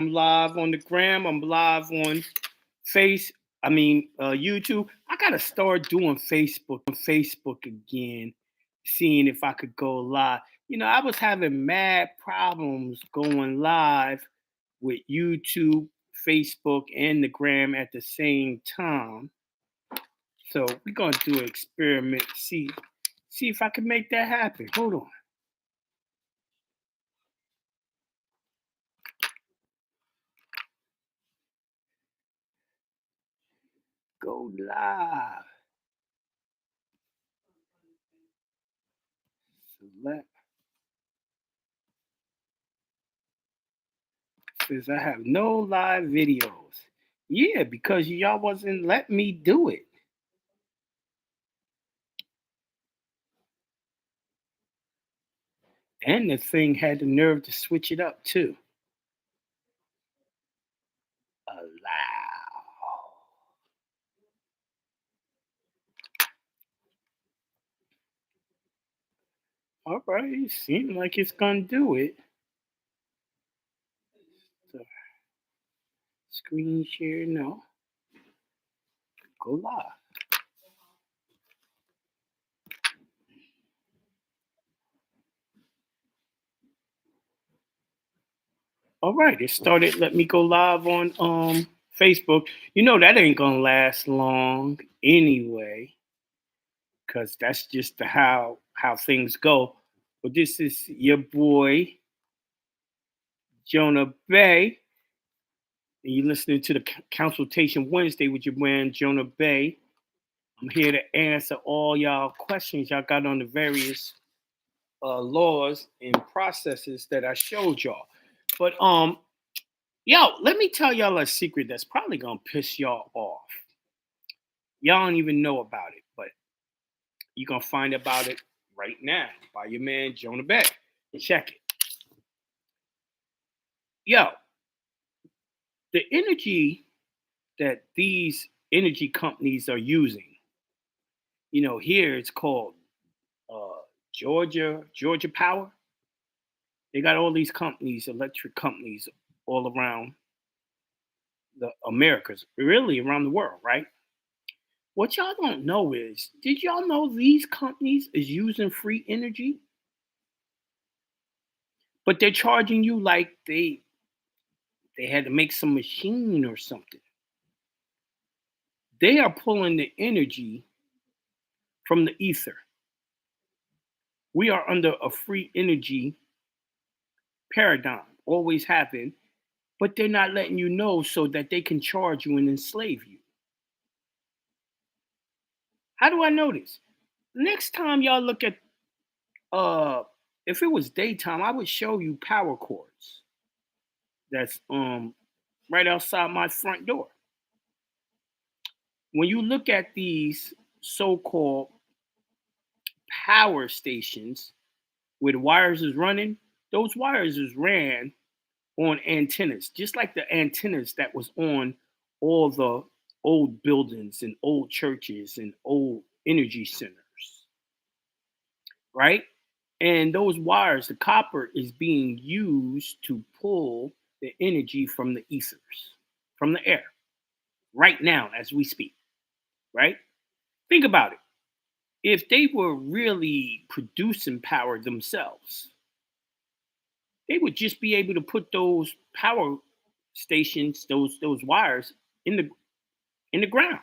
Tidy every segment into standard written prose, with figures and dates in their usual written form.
I'm live on the gram. I'm live on Face. YouTube. I gotta start doing Facebook again, seeing if I could go live. I was having mad problems going live with YouTube, Facebook, and the gram at the same time. So we're gonna do an experiment. See if I can make that happen. Hold on. Go live. Select. Says I have no live videos. Yeah, because y'all wasn't letting me do it. And the thing had the nerve to switch it up too. Allow. All right, it seems like it's gonna do it. So, screen share, no. Go live. All right, it started. Let me go live on Facebook. That ain't gonna last long anyway, because that's just how things go. But this is your boy Jonah Bay, and you're listening to the Consultation Wednesday with your man Jonah Bay. I'm here to answer all y'all questions y'all got on the various laws and processes that I showed y'all. But yo, let me tell y'all a secret that's probably gonna piss y'all off. Y'all don't even know about it, but you're gonna find about it right now by your man Jonah Bay. Check it. Yo, the energy that these energy companies are using, here it's called Georgia Power. They got all these companies, electric companies, all around the Americas, really around the world, right? What y'all don't know is, did y'all know these companies is using free energy, but they're charging you like they had to make some machine or something. They are pulling the energy from the ether. We are under a free energy paradigm, always have been, but they're not letting you know so that they can charge you and enslave you. How do I know this? Next time y'all look at uh if it was daytime, I would show you power cords that's right outside my front door. When you look at these so-called power stations where the wires is running, those wires is ran on antennas, just like the antennas that was on all the old buildings and old churches and old energy centers, right? And those wires, the copper is being used to pull the energy from the ethers, from the air, right now as we speak, right? Think about it. If they were really producing power themselves, they would just be able to put those power stations, those wires in the ground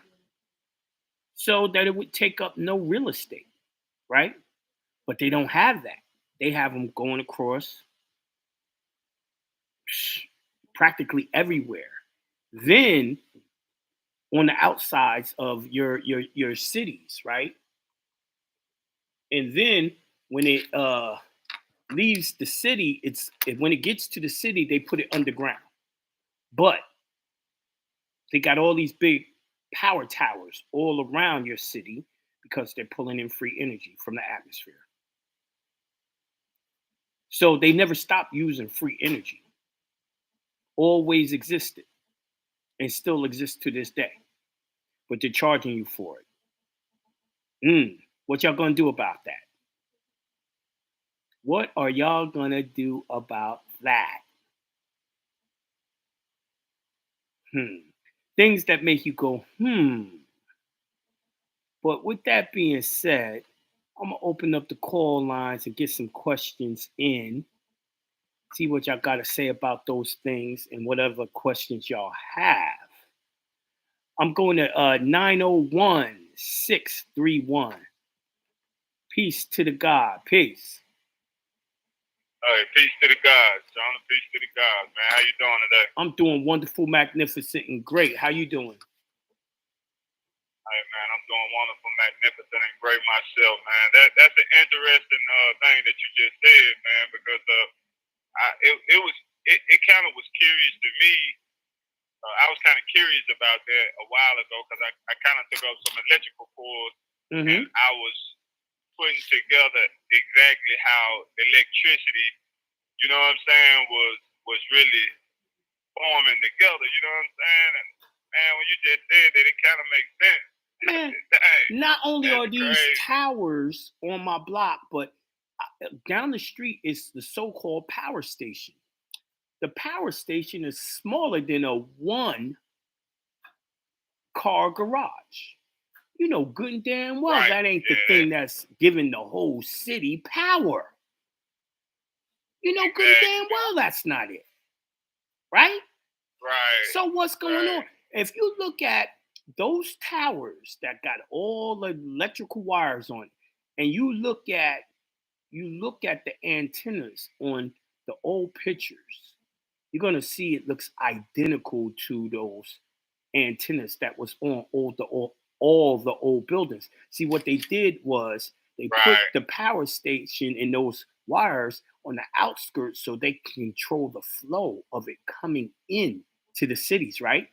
so that it would take up no real estate, right? But they don't have that. They have them going across practically everywhere. Then on the outsides of your cities, right? And then when it leaves the city, when it gets to the city, they put it underground. But they got all these big power towers all around your city because they're pulling in free energy from the atmosphere. So they never stopped using free energy. Always existed and still exists to this day. But they're charging you for it. What y'all gonna do about that? What are y'all gonna do about that? Things that make you go, But with that being said, I'm gonna open up the call lines and get some questions in. See what y'all got to say about those things and whatever questions y'all have. I'm going to 901 Peace to the God. Peace. All right, peace to the gods, John. Peace to the gods, man. How you doing today? I'm doing wonderful, magnificent, and great. How you doing? Hey, man, I'm doing wonderful, magnificent, and great myself, man. That's an interesting thing that you just said, man, because it kind of was curious to me. I was kind of curious about that a while ago because I kind of took up some electrical course and I was putting together exactly how electricity, you know what I'm saying, was really forming together, you know what I'm saying? And man, when you just said that, it kind of makes sense. Man, Dang, not only are that's these crazy. towers on my block, but down the street is the so-called power station. The power station is smaller than a one car garage. You know good and damn well Right. that ain't the Yeah, thing that's giving the whole city power. You know good and damn exactly. well that's not it. Right? Right. So what's going on? Right. If you look at those towers that got all the electrical wires on it, and you look at the antennas on the old pictures, you're gonna see it looks identical to those antennas that was on all the old buildings. See what they did was they put Right. the power station in those wires on the outskirts so they control the flow of it coming in to the cities, right?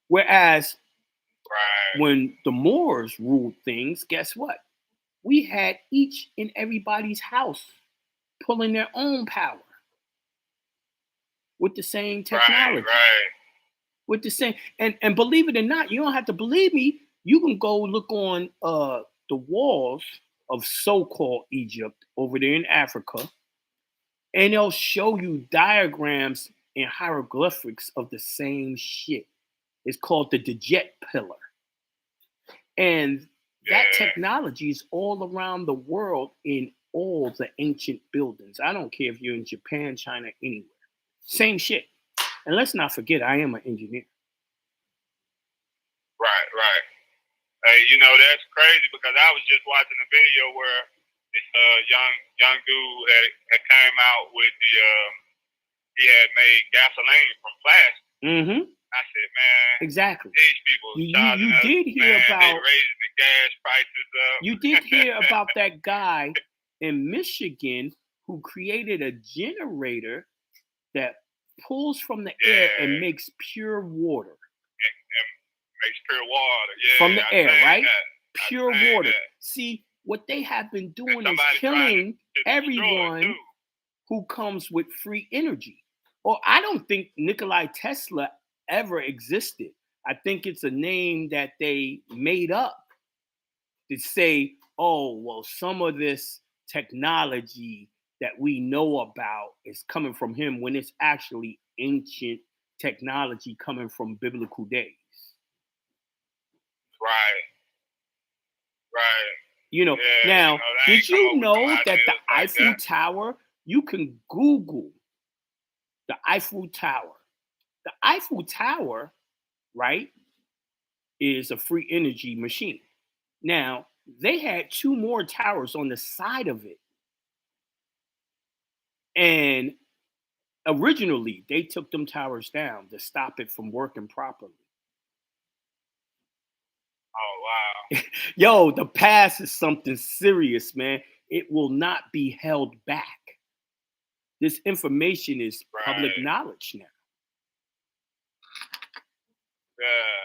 Whereas Right. when the Moors ruled things, guess what? We had each and everybody's house pulling their own power with the same Right. technology. Right. With the same and believe it or not, you don't have to believe me. You can go look on the walls of so-called Egypt over there in Africa, and they'll show you diagrams and hieroglyphics of the same shit. It's called the Djet pillar. And that Yeah. technology is all around the world in all the ancient buildings. I don't care if you're in Japan, China, anywhere. Same shit. And let's not forget, I am an engineer. Right. Right. Hey, that's crazy because I was just watching a video where this young dude had came out with he had made gasoline from plastic. Mm-hmm. I said, man, Exactly. these people charging You us, did hear man, they about raising the gas prices up. you did hear about that guy in Michigan who created a generator that pulls from the air and Yeah, makes pure water and makes pure water. from Yeah, the I air, seen right? that. I Pure seen water. that. See, what they have been And doing is somebody trying to killing destroy it everyone too. who comes with free energy. Or I don't think Nikolai Tesla ever existed. I think it's a name that they made up to say, oh, well, some of this technology that we know about is coming from him when it's actually ancient technology coming from biblical days. Right, right. You know, Yeah, now, they did ain't come you up with them know that the ideas like Eiffel that. Tower, you can Google the Eiffel Tower? The Eiffel Tower, right, is a free energy machine. Now, they had two more towers on the side of it. And originally, they took them towers down to stop it from working properly. Oh wow. Yo, the past is something serious, man. It will not be held back. This information is public Right. knowledge now. Yeah.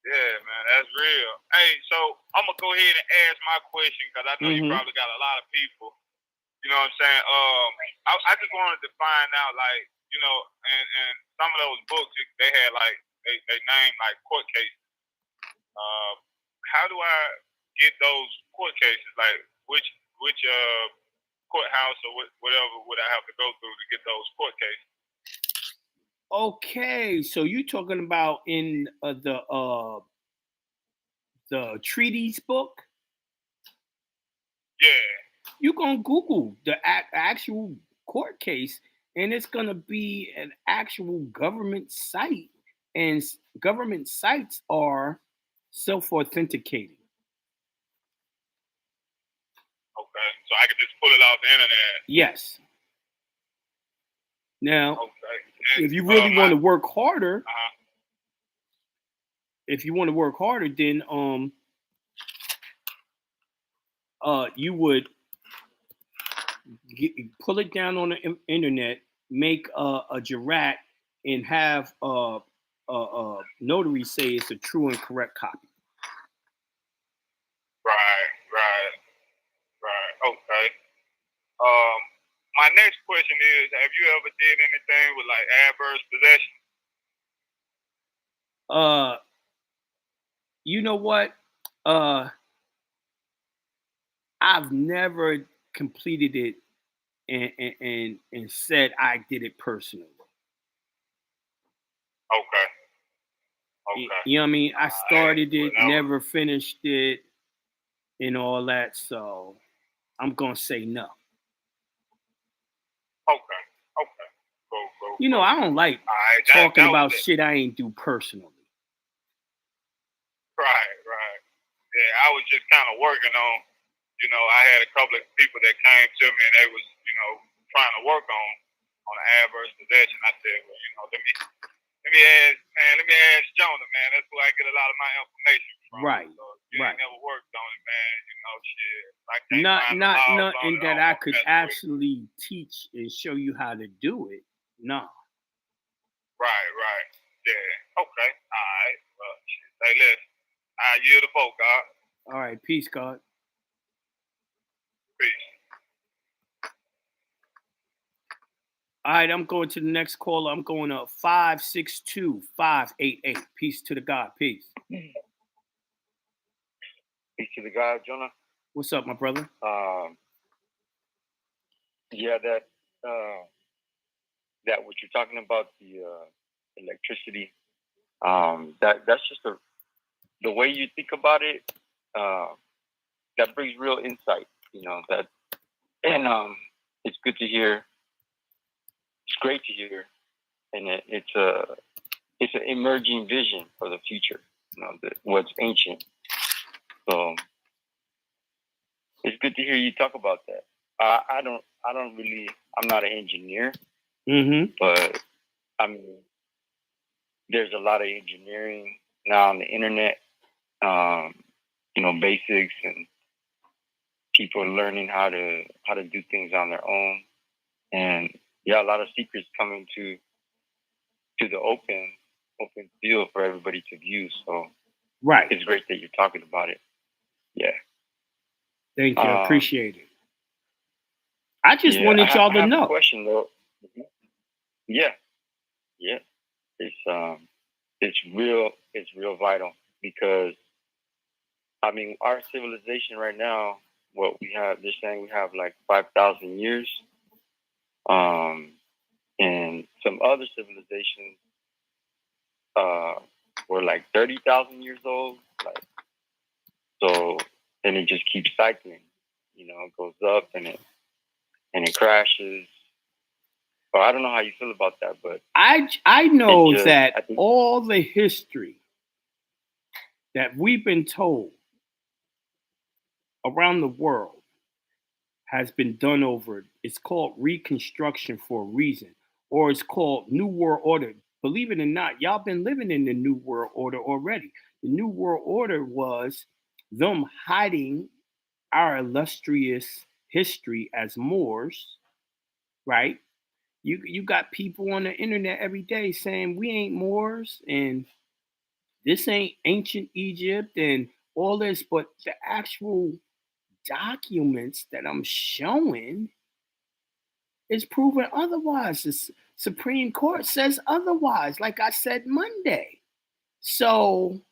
Yeah, man, that's real. Hey, so I'm gonna go ahead and ask my question because I know you Mm-hmm. probably got a lot of people. You know what I'm saying? I just wanted to find out, like, and some of those books they had like they named like court cases. How do I get those court cases? Like, which courthouse or whatever would I have to go through to get those court cases? Okay, so you talking about in the treaties book? Yeah. You gonna Google the actual court case, and it's gonna be an actual government site, and government sites are self-authenticating. Okay. So I could just pull it off the internet. Yes. Now, Okay. if And you really want my to work harder, uh-huh. if you want to work harder, then you would pull it down on the internet, make a jurat, and have a notary say it's a true and correct copy. Right, right, right. Okay. Um, my next question is: have you ever did anything with like adverse possession? Uh, you know what? Uh, I've never completed it and said I did it personally. Okay. Okay. You know what I mean? I started Well, it, that was never finished it, and all that. So I'm gonna say no. okay. Okay. Cool. Cool. You know, Cool. I don't like All right. talking That was about it. shit I ain't do personally. Right. Right. Yeah. I was just kind of working on. I had a couple of people that came to me and they was trying to work on an adverse possession. I said, well, let me ask Jonah, man. That's where I get a lot of my information from. Right. So if you Right. ain't never worked on it, man. Shit. If I can't Not find the not laws on nothing it, I that don't I want to could mess with it. actually teach and show you how to do it. No. Right, right. Yeah. Okay. All right. Well, shit. Say listen. I yield the vote, God. All right, peace, God. Peace. All right, I'm going to the next caller. I'm going to 562-588. Peace to the God. Peace. Peace to the God, Jonah. What's up, my brother? Yeah, that what you're talking about, the electricity. That's just the way you think about it. That brings real insight. And it's good to hear. It's great to hear, and it's an emerging vision for the future. What's ancient. So it's good to hear you talk about that. I don't really. I'm not an engineer, but I mean, there's a lot of engineering now on the internet. Basics, and people are learning how to do things on their own. And yeah, a lot of secrets coming to the open field for everybody to view. So Right. it's great that you're talking about it. Yeah. Thank you. I appreciate it. I just wanted y'all to I have know. a question though. Mm-hmm. Yeah. Yeah. It's real vital because I mean our civilization right now, what we have, they're saying we have like 5,000 years. And some other civilizations were like 30,000 years old. Like, so then it just keeps cycling. It goes up and it crashes. So I don't know how you feel about that, but I know that all the history that we've been told around the world has been done over. It's called Reconstruction for a reason, or it's called New World Order. Believe it or not, y'all been living in the New World Order already. The New World Order was them hiding our illustrious history as Moors, right? You got people on the internet every day saying we ain't Moors and this ain't ancient Egypt and all this, but the actual documents that I'm showing is proven otherwise. The Supreme Court says otherwise, like I said Monday. So,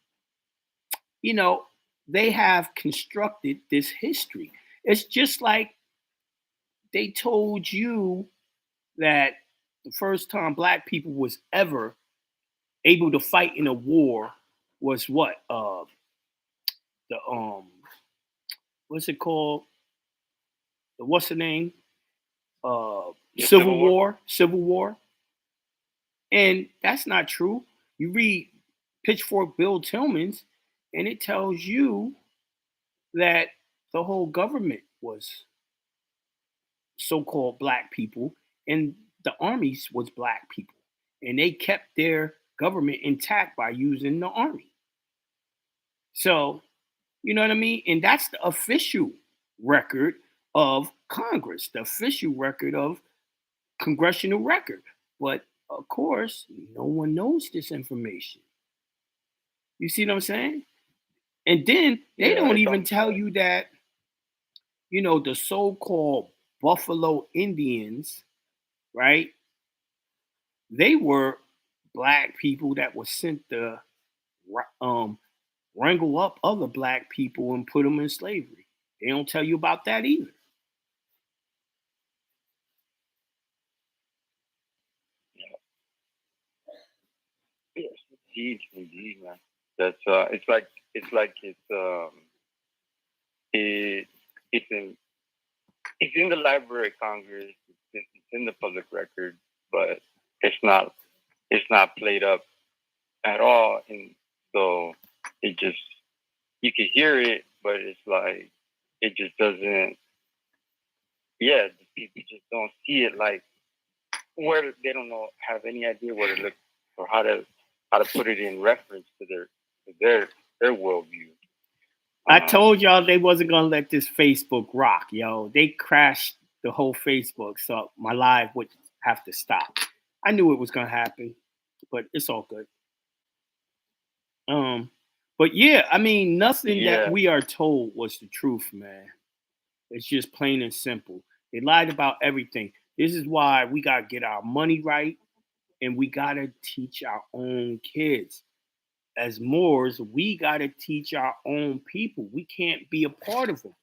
they have constructed this history. It's just like they told you that The first time black people was ever able to fight in a war was what? The what's it called? The what's the name? Civil War. Civil War. And that's not true. You read Pitchfork Bill Tillman's, and it tells you that the whole government was so-called black people, and the armies was black people, and they kept their government intact by using the army. So, you know what I mean? And that's the official record of Congress, the official record of congressional record. But of course, no one knows this information. You see what I'm saying? And then they don't even tell you that, the so-called Buffalo Indians, right? They were black people that were sent to wrangle up other black people and put them in slavery. They don't tell you about that either. Yes, indeed, man. That's it's in the Library of Congress. It's in the public record, but it's not played up at all, and so it just, you can hear it, but it's like it just doesn't. Yeah, the people just don't see it, like where they don't have any idea where to look or how to put it in reference to their worldview. I told y'all they wasn't gonna let this Facebook rock, yo. They crashed the whole Facebook, so my live would have to stop. I knew it was gonna happen, but it's all good. But yeah, I mean, nothing that we are told was the truth, man. It's just plain and simple. They lied about everything. This is why we gotta get our money right, and we gotta teach our own kids. As Moors, we got to teach our own people. We can't be a part of them.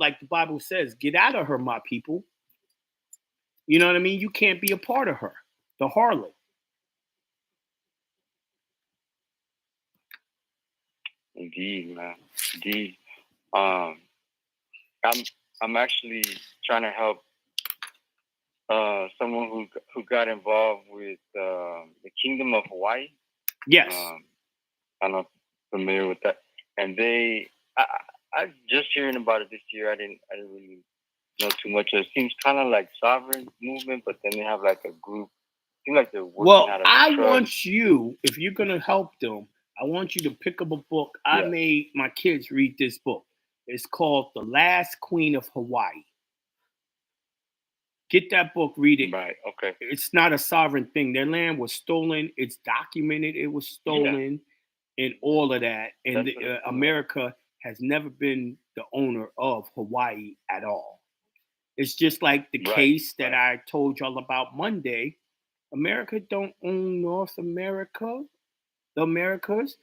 Like the Bible says, get out of her, my people. You know what I mean? You can't be a part of her, the harlot. Indeed, man. Indeed. I'm actually trying to help someone who got involved with the Kingdom of Hawaii. Yes. I'm not familiar with that. And I just hearing about it this year. I didn't really know too much. It seems kind of like sovereign movement, but then they have like a group. It seems like they're working out of I want you, if you're gonna help them, I want you to pick up a book. I made my kids read this book. It's called The Last Queen of Hawaii. Get that book, read it. Right, okay. It's not a sovereign thing. Their land was stolen. It's documented. It was stolen. And all of that. And America has never been the owner of Hawaii at all. It's just like the case that I told y'all about Monday. America don't own North America, the Americas.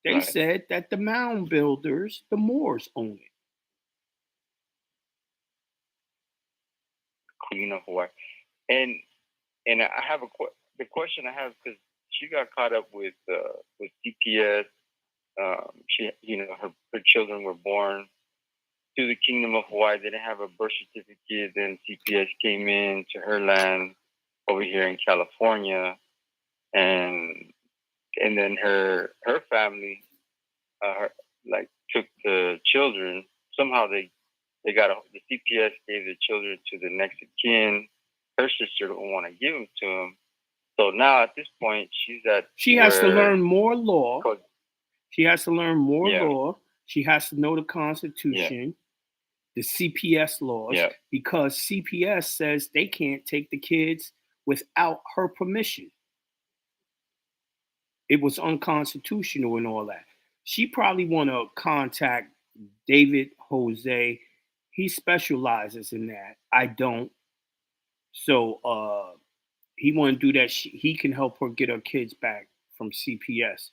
They said that the mound builders, the Moors, own it. Queen of Hawaii. And I have the question I have, because she got caught up with CPS. Her children were born to the Kingdom of Hawaii. They didn't have a birth certificate. Then CPS came in to her land over here in California, and then her family took the children. Somehow the CPS gave the children to the next of kin. Her sister don't want to give them to him. So now at this point, she has to learn more law. She has to learn more law. She has to know the Constitution, the CPS laws, because CPS says they can't take the kids without her permission. It was unconstitutional and all that. She probably want to contact David Jose. He specializes in that. I don't. So he want to do that. He can help her get her kids back from CPS.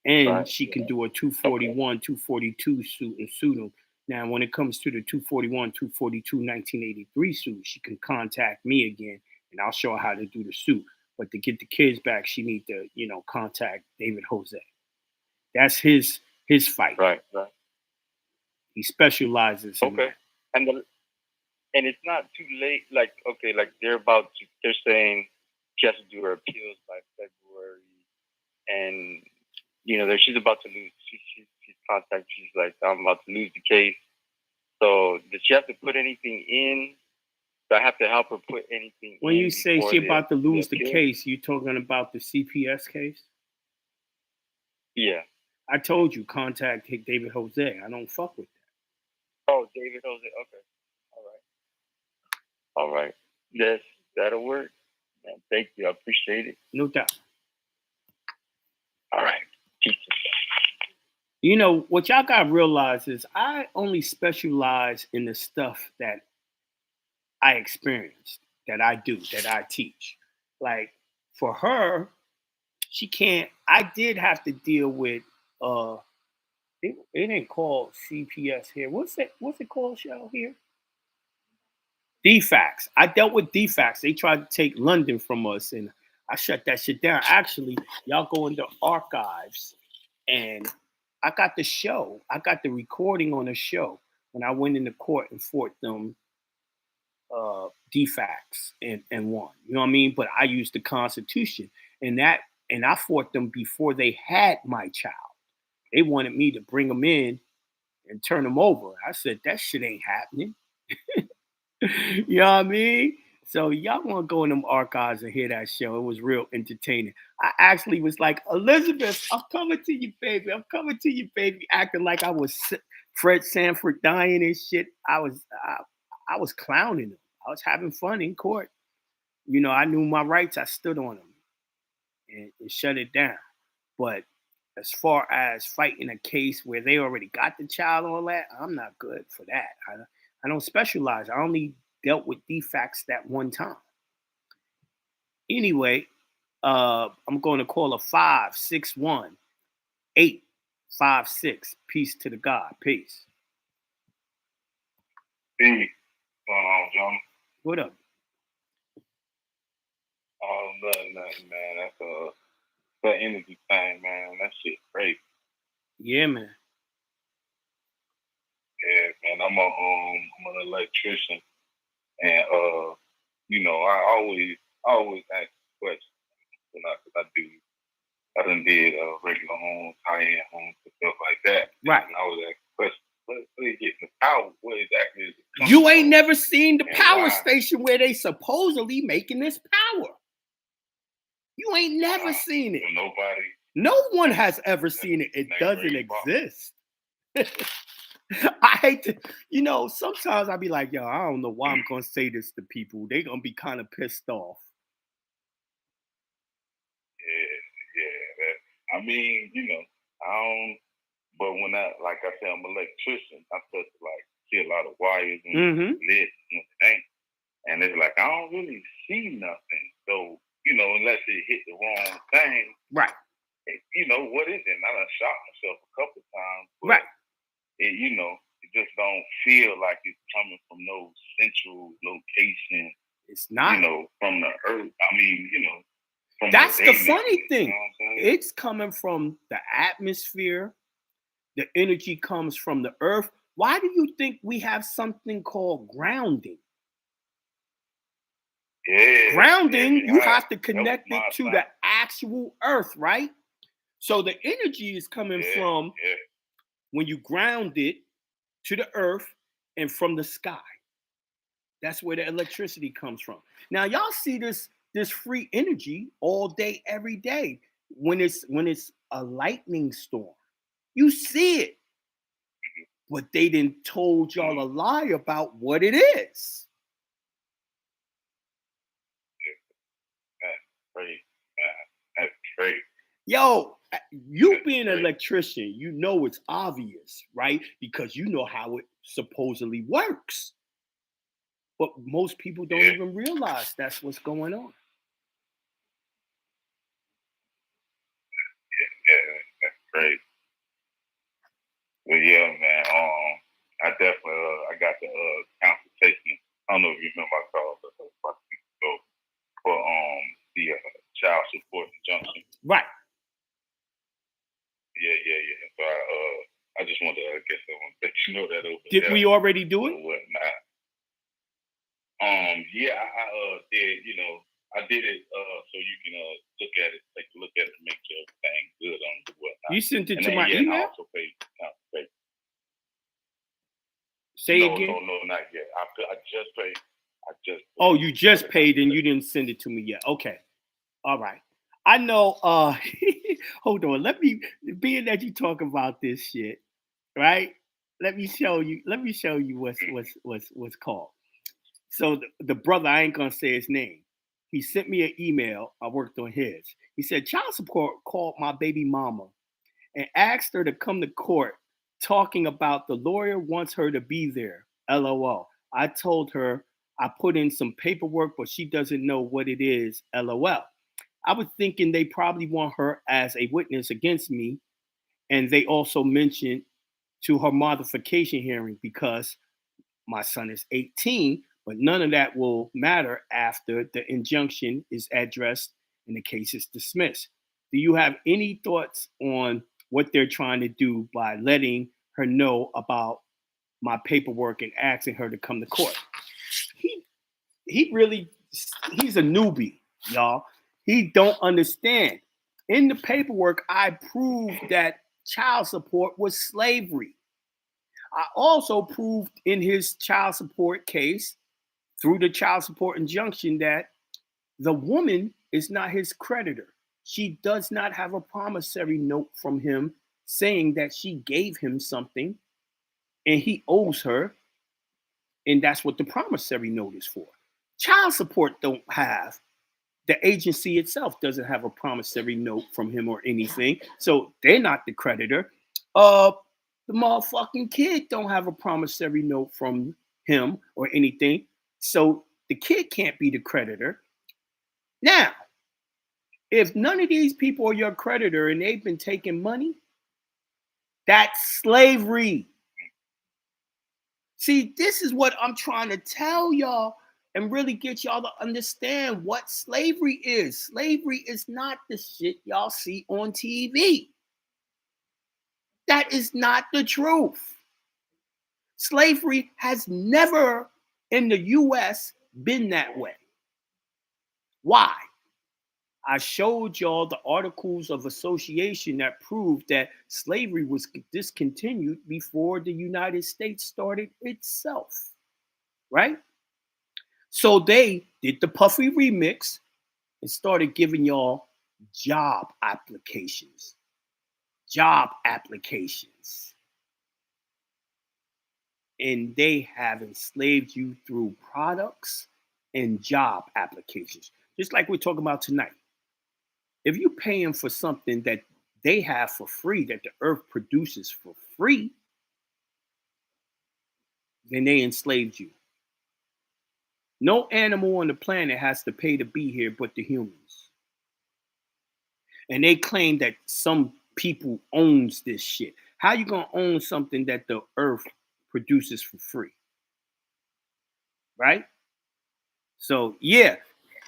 And she can do a 241, 242 suit and sue them. Now, when it comes to the 241, 242, 1983 suit, she can contact me again, and I'll show her how to do the suit. But to get the kids back, she need to, contact David Jose. That's his fight. Right. He specializes in that. And it's not too late. Like, okay, like they're saying she has to do her appeals by February, and she's about to lose. She's contacted. She's like, I'm about to lose the case. So does she have to put anything in? Do I have to help her put anything when in? You say she's about to lose the case, you talking about the CPS case? Yeah. I told you, contact David Jose. I don't fuck with that. Oh, David Jose. Okay. All right. Yes, that'll work. Man, thank you. I appreciate it. No doubt. All right. Peace. What y'all got to realize is I only specialize in the stuff that I experienced, that I do, that I teach. Like for her, she can't. I did have to deal with. It ain't called CPS here. What's it called, Shell here? DFACS. I dealt with DFACS. They tried to take London from us, and I shut that shit down. Actually, y'all go into archives, and I got the show. I got the recording on the show when I went into court and fought them DFACS and won. You know what I mean? But I used the Constitution, and I fought them before they had my child. They wanted me to bring them in and turn them over. I said, that shit ain't happening. You know what I mean? So y'all want to go in them archives and hear that show. It was real entertaining. I actually was like, Elizabeth, I'm coming to you, baby. I'm coming to you, baby. Acting like I was Fred Sanford dying and shit. I was clowning them. I was having fun in court. I knew my rights. I stood on them and shut it down. But as far as fighting a case where they already got the child, all that, I'm not good for that. I don't specialize. I only dealt with DFACS that one time. Anyway, I'm going to call a 561-856. Peace to the God. Peace. Hey, what's going on, John? What up? Oh, nothing, man. That's that energy thing, man. That shit crazy. Yeah, man. Yeah, man. I'm an electrician, and I always ask questions when I done did regular homes, high-end homes, and stuff like that. Right. And I always ask questions. Where they getting the power? What exactly is it? You ain't never seen the power station where they supposedly making this power. You ain't never seen it. Nobody. No one has ever seen it. It doesn't exist. I hate to, sometimes I be like, yo, I don't know why I'm going to say this to people. They going to be kind of pissed off. Yeah. I mean, I don't, but when like I said, I'm an electrician. I touch see a lot of wires and lit and things. And it's like, I don't really see nothing. So, unless it hit the wrong thing. Right. What is it? And I done shot myself a couple times. But right. It just don't feel like it's coming from no central location. It's not. From the earth. I mean, that's the funny thing. It's coming from the atmosphere. The energy comes from the earth. Why do you think we have something called grounding? Yeah, grounding, you have to connect it to the actual earth, right? So the energy is coming from when you ground it to the earth and from the sky. That's where the electricity comes from. Now, y'all see this free energy all day, every day. When it's a lightning storm, you see it. But they didn't told y'all a lie about what it is. That's great. Yo, you being an electrician, it's obvious, right? Because you know how it supposedly works. But most people don't even realize that's what's going on. Yeah, that's great. Well, yeah, man. I definitely I got the consultation. I don't know if you remember I called a couple weeks ago. support injunction. Right. Yeah. So I just wanted to, I guess I want to let you know that over Did there we already do it? Whatnot. Yeah, I did. You know, I did it so you can look at it, take a look at it, and make sure everything's good on the whatnot. You sent it and to then, my email? I also paid consultation. Say again? No, not yet. I just paid. Oh, you just paid and you didn't send it to me yet. Okay. All right. I know hold on. Let me, being that you talk about this shit, right? Let me show you what's called. So the brother, I ain't gonna say his name. He sent me an email. I worked on his. He said child support called my baby mama and asked her to come to court talking about the lawyer wants her to be there. LOL. I told her I put in some paperwork, but she doesn't know what it is. LOL. I was thinking they probably want her as a witness against me. And they also mentioned to her modification hearing because my son is 18, but none of that will matter after the injunction is addressed and the case is dismissed. Do you have any thoughts on what they're trying to do by letting her know about my paperwork and asking her to come to court? He really, he's a newbie, y'all. He don't understand. In the paperwork, I proved that child support was slavery. I also proved in his child support case through the child support injunction that the woman is not his creditor. She does not have a promissory note from him saying that she gave him something and he owes her, and that's what the promissory note is for. Child support don't have, the agency itself doesn't have a promissory note from him or anything, so they're not the creditor. The motherfucking kid don't have a promissory note from him or anything, so the kid can't be the creditor. Now, if none of these people are your creditor and they've been taking money, that's slavery. See, this is what I'm trying to tell y'all and really get y'all to understand what slavery is. Slavery is not the shit y'all see on TV. That is not the truth. Slavery has never in the US been that way. Why? I showed y'all the articles of association that proved that slavery was discontinued before the United States started itself, right? So they did the Puffy remix and started giving y'all job applications. And they have enslaved you through products and job applications. Just like we're talking about tonight. If you're paying for something that they have for free, that the earth produces for free, then they enslaved you. No animal on the planet has to pay to be here but the humans. And they claim that some people owns this shit. How you gonna own something that the earth produces for free? Right? So yeah,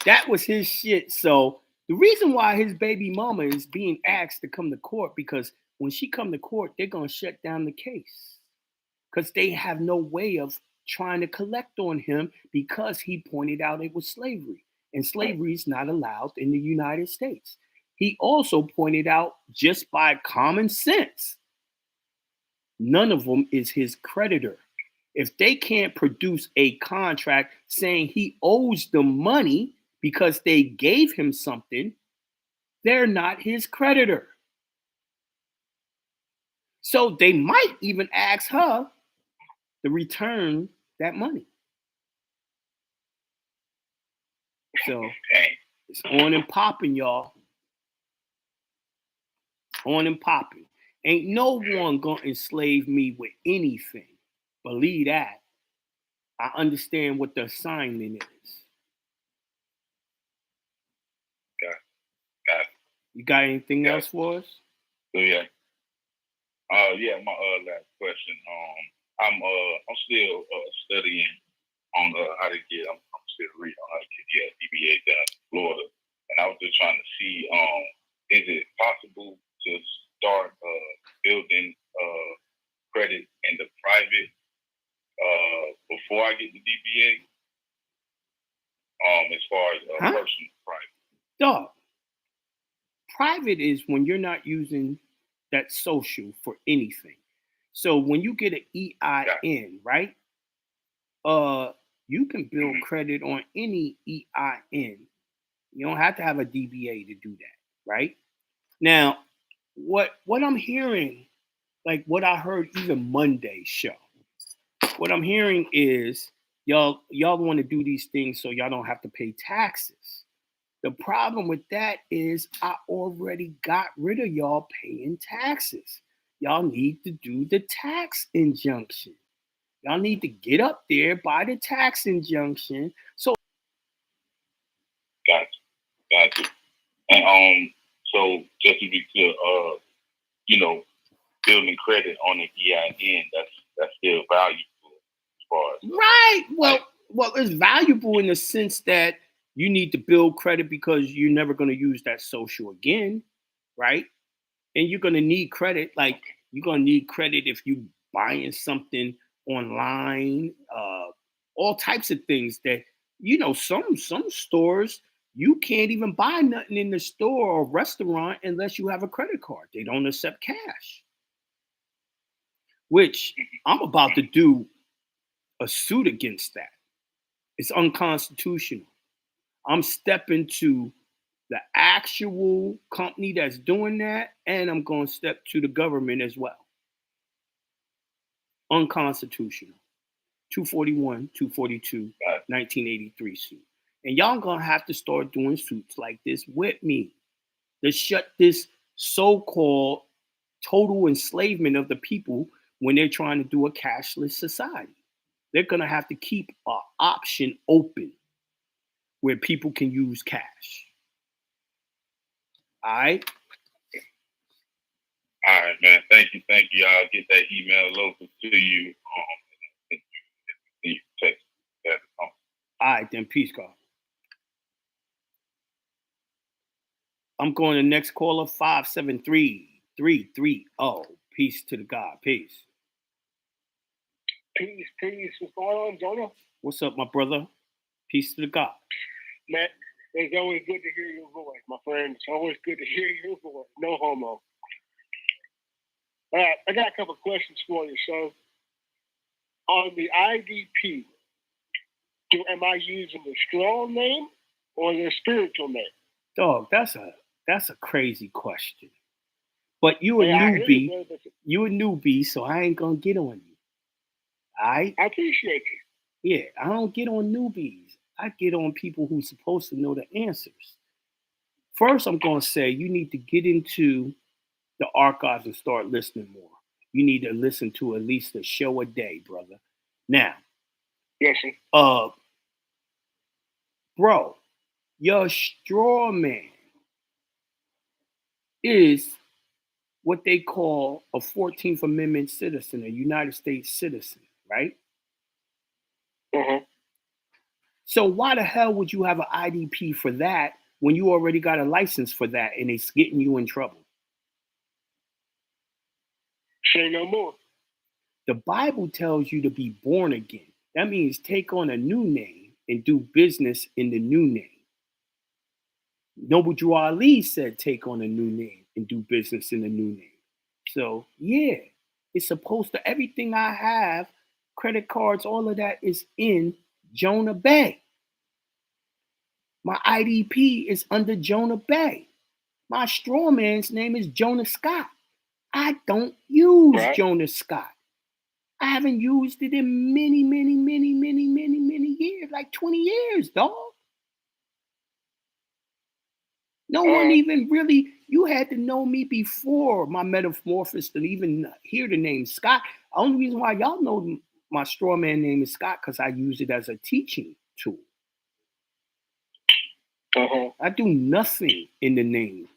that was his shit. So the reason why his baby mama is being asked to come to court, because when she come to court, they're gonna shut down the case. Because they have no way of trying to collect on him because he pointed out it was slavery. And slavery is not allowed in the United States. He also pointed out, just by common sense, none of them is his creditor. If they can't produce a contract saying he owes them money because they gave him something, they're not his creditor. So they might even ask her to return that money. So it's on and popping, y'all. On and popping. Ain't no one gonna enslave me with anything. Believe that. I understand what the assignment is. Got it. You got anything else for us? So yeah. My last question. I'm still studying on how to get. I'm still reading on how to get DBA done in Florida. and I was just trying to see, is it possible to start building credit in the private before I get the DBA? As far as personal private. Dog. Private is when you're not using that social for anything. So when you get an EIN, right? You can build credit on any EIN. You don't have to have a DBA to do that, right? Now, what I'm hearing, like what I heard even Monday's show, what I'm hearing is y'all want to do these things so y'all don't have to pay taxes. The problem with that is I already got rid of y'all paying taxes. Y'all need to do the tax injunction. Y'all need to get up there by the tax injunction. So Gotcha. And so just to be clear, building credit on an EIN, that's still valuable as far as right. Well, it's valuable in the sense that you need to build credit because you're never going to use that social again, right? And you're going to need credit. Like you're going to need credit if you buying something online, all types of things that, some stores, you can't even buy nothing in the store or restaurant unless you have a credit card. They don't accept cash, which I'm about to do a suit against that. It's unconstitutional. I'm stepping to the actual company that's doing that, and I'm going to step to the government as well. Unconstitutional. 241, 242, 1983 suit. And y'all going to have to start doing suits like this with me to shut this so-called total enslavement of the people when they're trying to do a cashless society. They're going to have to keep an option open where people can use cash. All right? All right, man. Thank you. I'll get that email over to you. You text that. All right, then. Peace, God. I'm going to next caller, 573-330. Peace to the God. Peace. Peace. What's going on, Jonah? What's up, my brother? Peace to the God. Man, it's always good to hear your voice, my friend. It's always good to hear your voice. No homo. All right, I got a couple questions for you. So, on the IDP, am I using the strong name or the spiritual name? Dog, that's a crazy question. But you a newbie. You a newbie, so I ain't gonna get on you. All right? I appreciate you. Yeah, I don't get on newbies. I get on people who's supposed to know the answers. First, I'm gonna say you need to get into the archives and start listening more. You need to listen to at least a show a day, brother. Now, yes, sir. Bro, your straw man is what they call a 14th Amendment citizen, a United States citizen, right? Mm-hmm. So why the hell would you have an IDP for that when you already got a license for that and it's getting you in trouble? Say no more. The Bible tells you to be born again. That means take on a new name and do business in the new name. Noble Drew Ali said take on a new name and do business in a new name. So yeah, it's supposed to, everything I have, credit cards, all of that is in Jonah Bay. My IDP is under Jonah Bay. My straw man's name is Jonah Scott. I don't use Jonah Scott. I haven't used it in many years, like 20 years, dog. No one even really, you had to know me before my metamorphosis to even hear the name Scott. The only reason why y'all know my straw man name is Scott because I use it as a teaching tool. I do nothing in the name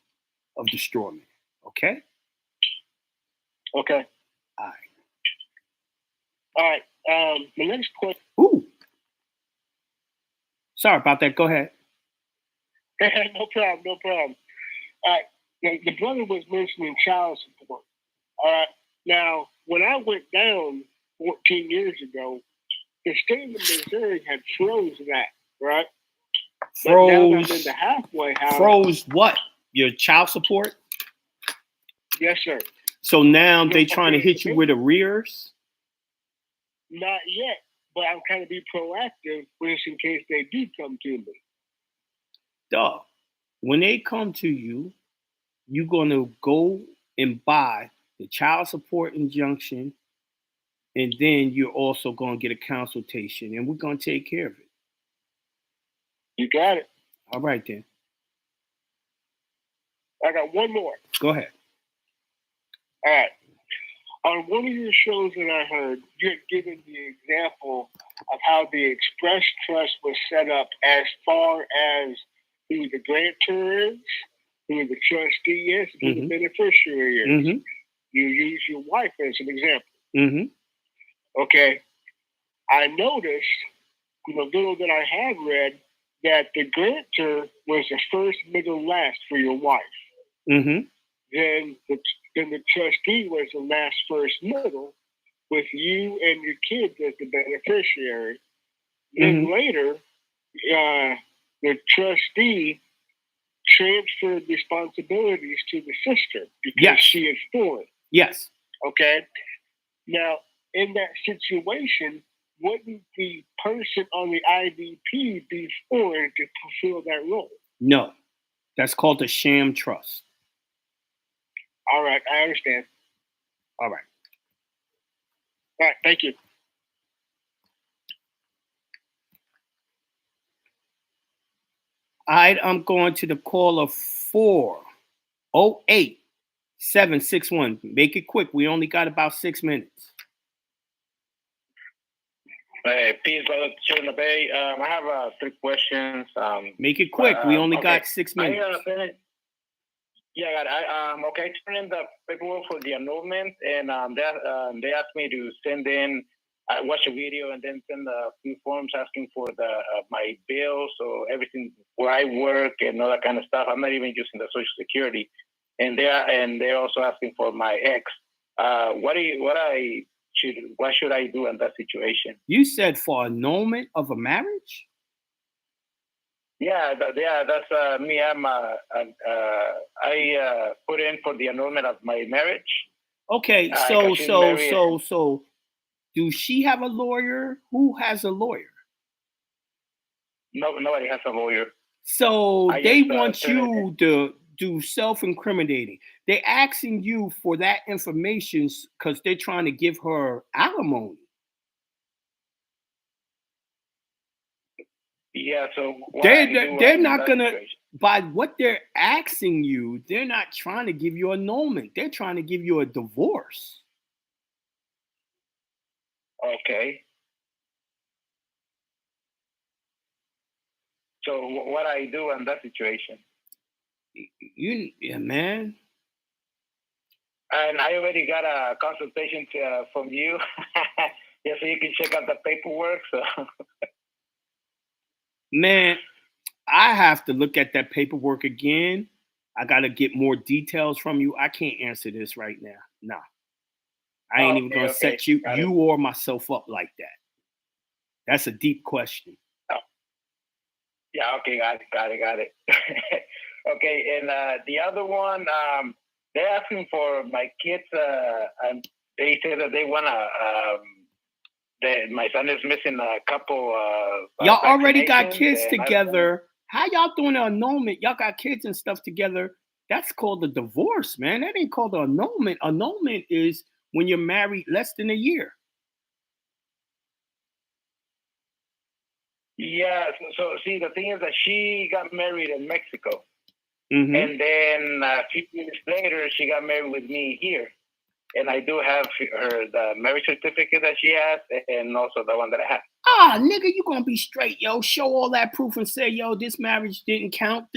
of the straw man. Okay? Okay. All right. The next question. Ooh. Sorry about that. Go ahead. No problem, no problem. The brother was mentioning child support. All right. Now, when I went down 14 years ago, the state of Missouri had froze that, right? But now that I'm in the halfway house. Froze what? Your child support? Yes, sir. So now they trying to hit you with arrears? Not yet, but I'm kind of be proactive just in case they do come to me. Duh. When they come to you, you're going to go and buy the child support injunction, and then you're also going to get a consultation, and we're going to take care of it. You got it. All right, then. I got one more. Go ahead. All right. On one of your shows that I heard, you had given the example of how the express trust was set up as far as who the grantor is, who the trustee is, who the beneficiary is. You use your wife as an example. Okay. I noticed, the little that I had read, that the grantor was the first, middle, last for your wife. Then the trustee was the last, first, middle, with you and your kids as the beneficiary. Then later, the trustee transferred responsibilities to the sister because she is foreign. Yes. Okay. Now, in that situation, wouldn't the person on the IDP be foreign to fulfill that role? No. That's called a sham trust. All right. I understand. All right. All right. Thank you. All right. I'm going to the caller 408-761. Make it quick. We only got about 6 minutes. Hey, peace, brother. Chill in the Bay. I have 3 questions. Make it quick. We only got 6 minutes. Yeah, okay. Turn in the paperwork for the annulment, and they asked me to send in, watch a video, and then send a few forms asking for my bills, so everything where I work and all that kind of stuff. I'm not even using the Social Security, and they're also asking for my ex. What should I do in that situation? You said for annulment of a marriage? Yeah, that's me. I put in for the annulment of my marriage. Okay, so do she have a lawyer? Who has a lawyer? No, nobody has a lawyer. So they want you to do self-incriminating. They're asking you for that information because they're trying to give her alimony. Yeah, so they're not gonna, by what they're asking you, they're not trying to give you annulment. They're trying to give you a divorce. Okay. So what I do in that situation? Yeah, man. And I already got a consultation from you. Yeah, so you can check out the paperwork. So. Man, I have to look at that paperwork again. I got to get more details from you. I can't answer this right now. No. I ain't even going to set you or myself up like that. That's a deep question. Oh. Yeah, okay, got it. Okay, and the other one, they're asking for my kids, and they say that they want to, my son is missing a couple. Y'all already got kids together. How y'all doing an annulment? Y'all got kids and stuff together. That's called a divorce, man. That ain't called an annulment. Annulment is when you're married less than a year. Yeah. So see, the thing is that she got married in Mexico, and then a few years later, she got married with me here. And I do have the marriage certificate that she has, and also the one that I have. Ah, nigga, you gonna be straight, yo. Show all that proof and say, yo, this marriage didn't count.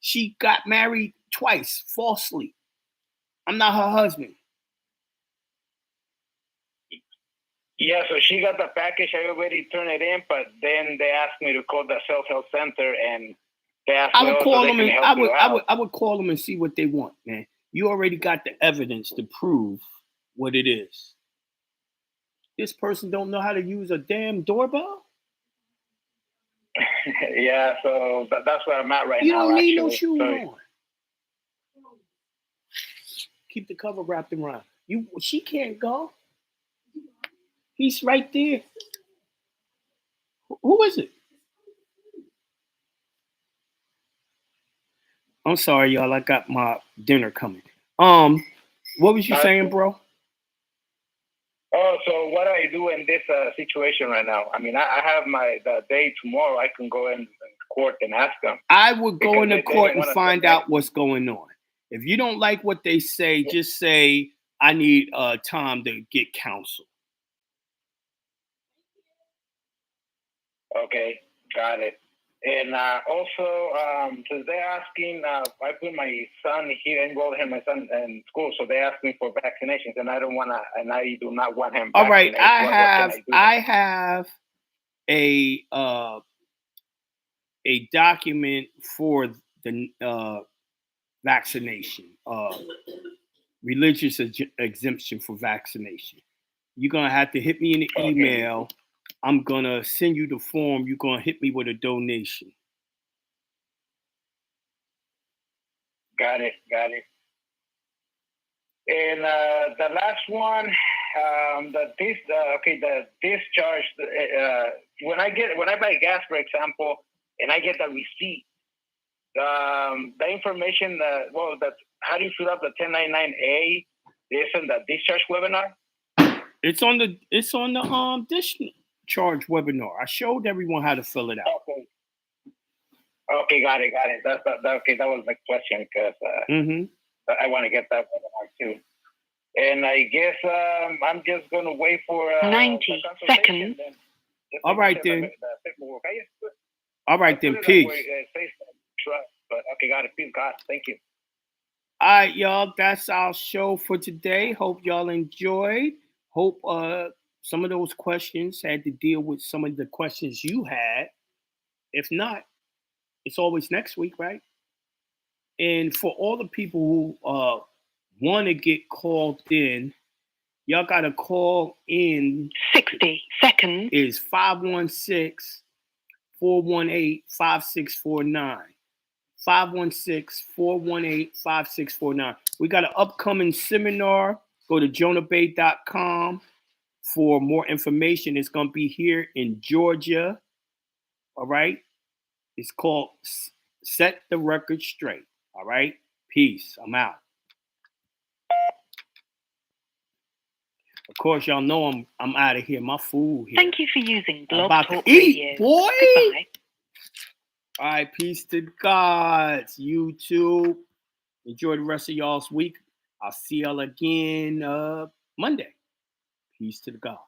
She got married twice, falsely. I'm not her husband. Yeah, so she got the package. I already turned it in, but then they asked me to call the self-help center, and I would call them and I would call them and see what they want, man. You already got the evidence to prove what it is. This person don't know how to use a damn doorbell. Yeah, so that's where I'm at right now. You don't need actually. no shoes on. Keep the cover wrapped around. She can't go. He's right there. Who is it? I'm sorry, y'all. I got my dinner coming. What was you saying, bro? Oh, so what do I do in this situation right now? I mean, I have the day tomorrow. I can go in court and ask them. I would go into court and find out what's going on. If you don't like what they say, just say, I need time to get counsel. Okay, got it. And also, since they're asking, I put my son here, enrolled him, my son in school, so they asked me for vaccinations, and I do not want him. All right, I have a document for the vaccination, religious exemption for vaccination. You're gonna have to hit me in the email. I'm gonna send you the form. You're gonna hit me with a donation. Got it. And the last one, the discharge. When I buy gas, for example, and I get the receipt, the information. How do you fill out the 1099A? This in the discharge webinar. It's on the discharge webinar. I showed everyone how to fill it out. Okay, got it. That was my question because I want to get that webinar too. And I guess I'm just going to wait for 90 seconds. All right then. All right then. Peace. But okay, got it. Peace, God. Thank you. All right, y'all. That's our show for today. Hope y'all enjoyed. Hope some of those questions had to deal with some of the questions you had. If not, it's always next week, right? And for all the people who want to get called in, y'all got to call in. 60 seconds. Is 516-418-5649. 516-418-5649. We got an upcoming seminar. Go to jonahbay.com for more information. It's going to be here in Georgia. All right. It's called Set the Record Straight. All right. Peace. I'm out. Of course, y'all know I'm out of here. My food here. Thank you for using Blog about Talk to eat, Radio. boy. Goodbye. All right. Peace to God. YouTube. Enjoy the rest of y'all's week. I'll see y'all again Monday. Peace to the God.